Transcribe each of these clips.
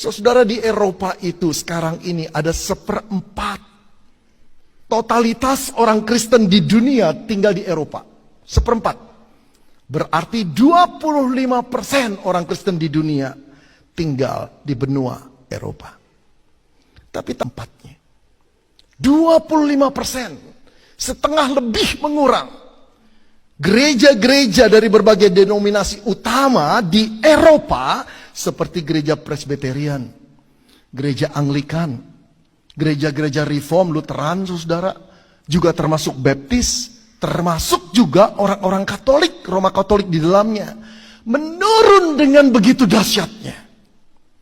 Saudara, di Eropa itu sekarang ini ada 1/4 totalitas orang Kristen di dunia tinggal di Eropa. 1/4. Berarti 25% orang Kristen di dunia tinggal di benua Eropa. Tapi tempatnya 25%, setengah lebih mengurang. Gereja-gereja dari berbagai denominasi utama di Eropa seperti gereja Presbyterian, gereja Anglikan, gereja-gereja Reform, Lutheran, saudara, juga termasuk Baptis, termasuk juga orang-orang Katolik, Roma Katolik di dalamnya, menurun dengan begitu dahsyatnya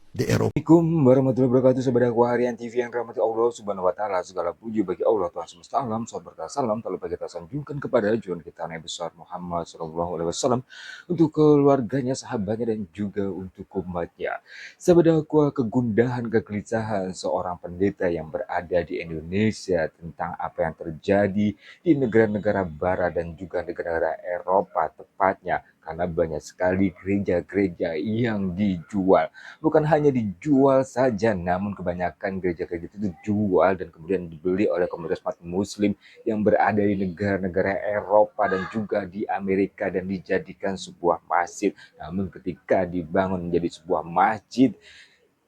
di Eropa. Assalamualaikum warahmatullahi wabarakatuh, sahabat Harian TV yang dirahmati Allah Subhanahu wa taala. Segala puji bagi Allah Tuhan semesta alam. Salam berkah salam tak lupa kita sanjungkan kepada junjungan kita Nabi besar Muhammad sallallahu alaihi wasallam, untuk keluarganya, sahabatnya, dan juga untuk umatnya. Sahabat, kegundahan, kegelisahan seorang pendeta yang berada di Indonesia tentang apa yang terjadi di negara-negara barat dan juga negara-negara Eropa tepatnya, karena banyak sekali gereja-gereja yang dijual. Bukan hanya dijual saja, namun kebanyakan gereja-gereja itu dijual dan kemudian dibeli oleh komunitas umat muslim yang berada di negara-negara Eropa dan juga di Amerika dan dijadikan sebuah masjid. Namun ketika dibangun menjadi sebuah masjid,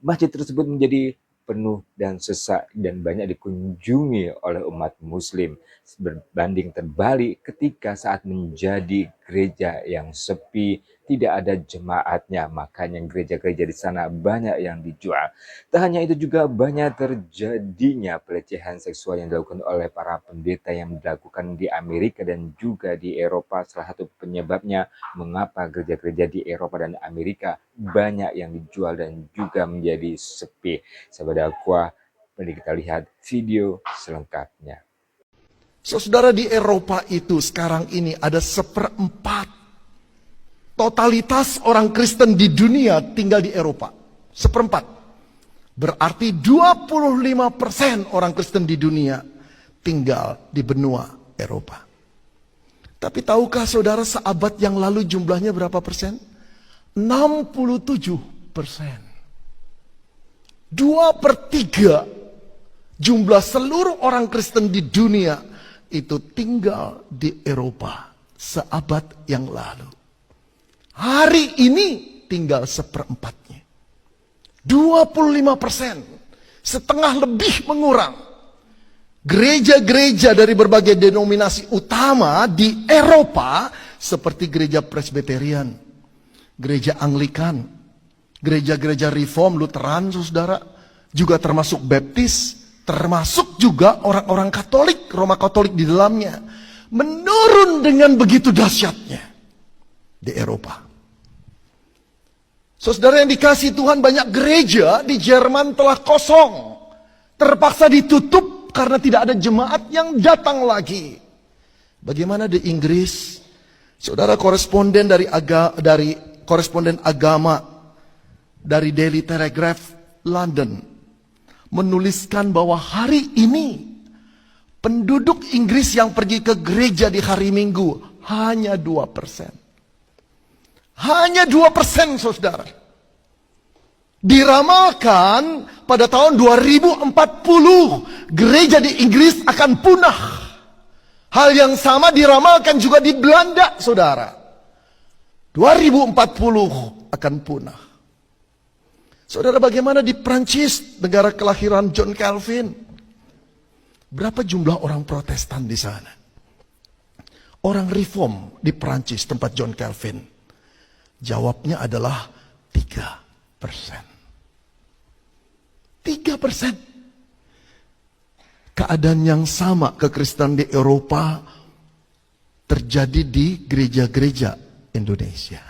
masjid tersebut menjadi penuh dan sesak dan banyak dikunjungi oleh umat muslim. Berbanding terbalik ketika saat menjadi gereja yang sepi, tidak ada jemaatnya, makanya gereja-gereja di sana banyak yang dijual. Tak hanya itu, juga banyak terjadinya pelecehan seksual yang dilakukan oleh para pendeta yang dilakukan di Amerika dan juga di Eropa. Salah satu penyebabnya mengapa gereja-gereja di Eropa dan Amerika banyak yang dijual dan juga menjadi sepi. Sahabat dakwah, mari kita lihat video selengkapnya. Saudara, di Eropa itu sekarang ini ada 1/4 totalitas orang Kristen di dunia tinggal di Eropa. 1/4. Berarti 25% orang Kristen di dunia tinggal di benua Eropa. Tapi tahukah saudara, seabad yang lalu jumlahnya berapa persen? 67%. 2/3 jumlah seluruh orang Kristen di dunia itu tinggal di Eropa seabad yang lalu. Hari ini tinggal 1/4-nya. 25%, setengah lebih mengurang. Gereja-gereja dari berbagai denominasi utama di Eropa seperti gereja Presbyterian, gereja Anglikan, gereja-gereja Reform, Lutheran, saudara, juga termasuk Baptis, termasuk juga orang-orang Katolik, Roma Katolik di dalamnya, menurun dengan begitu dahsyatnya di Eropa. Saudara yang dikasihi Tuhan, banyak gereja di Jerman telah kosong, terpaksa ditutup karena tidak ada jemaat yang datang lagi. Bagaimana di Inggris? Saudara, koresponden koresponden agama dari Daily Telegraph London menuliskan bahwa hari ini penduduk Inggris yang pergi ke gereja di hari Minggu hanya 2%. Hanya 2%, saudara. Diramalkan pada tahun 2040 gereja di Inggris akan punah. Hal yang sama diramalkan juga di Belanda, saudara. 2040 akan punah. Saudara, bagaimana di Prancis, negara kelahiran John Calvin? Berapa jumlah orang Protestan di sana? Orang Reform di Prancis, tempat John Calvin. Jawabnya adalah 3%. 3%. Keadaan yang sama kekristenan di Eropa terjadi di gereja-gereja Indonesia.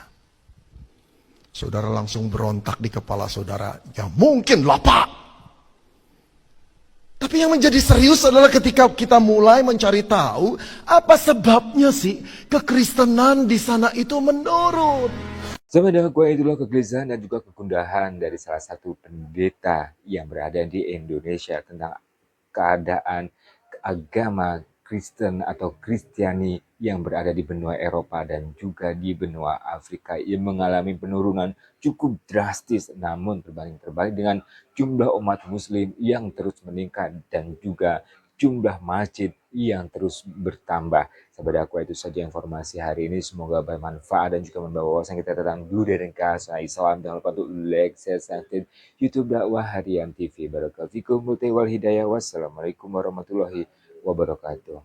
Saudara langsung berontak di kepala saudara, ya mungkin lah Pak. Tapi yang menjadi serius adalah ketika kita mulai mencari tahu apa sebabnya sih kekristenan di sana itu menurun. Sahabat dakwah, itulah kegelisahan dan juga kegundahan dari salah satu pendeta yang berada di Indonesia tentang keadaan agama Kristen atau Kristiani yang berada di benua Eropa dan juga di benua Afrika yang mengalami penurunan cukup drastis, namun terbalik dengan jumlah umat muslim yang terus meningkat dan juga jumlah masjid yang terus bertambah. Sahabat itu saja informasi hari ini, semoga bermanfaat dan juga membawa wawasan kita tentang budaya dan bahasa Islam. Jangan lupa untuk like, share, subscribe YouTube dakwah harian TV. Barakatuh fikum wal hidayah. Wassalamualaikum warahmatullahi wabarakatuh.